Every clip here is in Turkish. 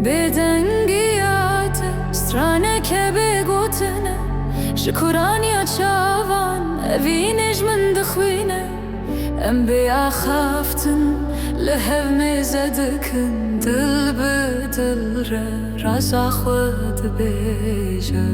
بدنگیات strane که بگوتنه شکرانیا چاوان اوینش من دخوینه ام بیا خافتن لهو مزدکن دل بدل رازا خود بیجه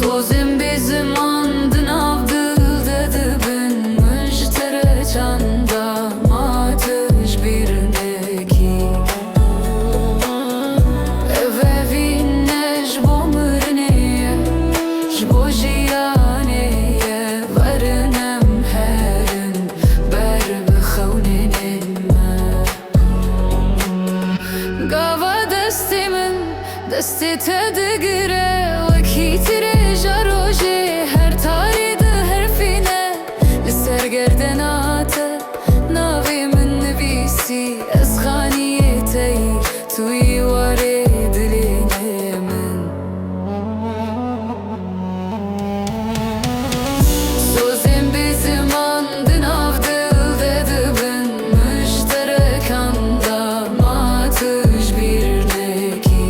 سوزم bizim andın avdıl dedi ben müştere canda matış bir neki eve vinne jbomrneye jbojiyaneye varnem herin ber bkhawnenin ma gava destimin desti tedgire vakitire جاروجي هر تاريد هر فينا لسرگردنات ناوي من نبيسي اسخانيتي توي وارد لينا من سوزين بزمان دنافدل ددبن مشتركان داماتش birneki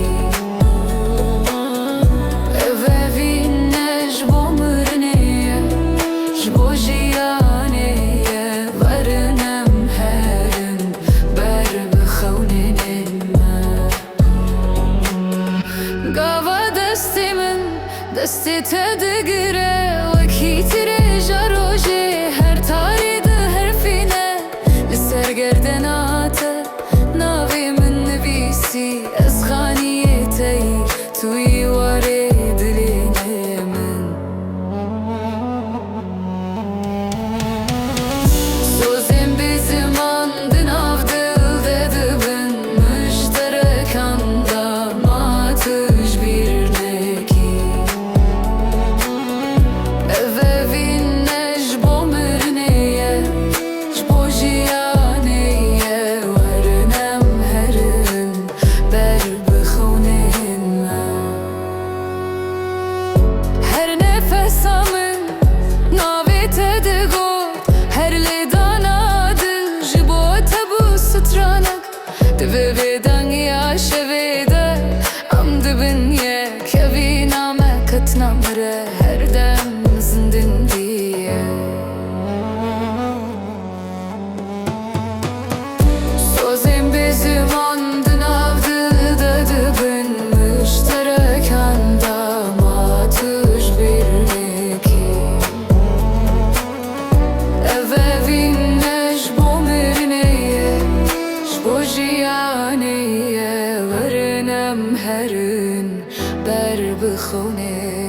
دستی تدگیره وکیتره جاروجی هر تارید هر فینه لسرگردنات ناوی من نبیسی از خانیتی توی وارد لینه من سوزیم bizim andın avdıl dedi ben müşterekan damatış birneki ve beden ya şevide amdı bin ye kevina mekat namre her dem zindin diye sozim bizim andın avdı dedi bin müşterekan damatış birneki eve vinneş bomirneye jbojiyaneye varnem herin ber bkhone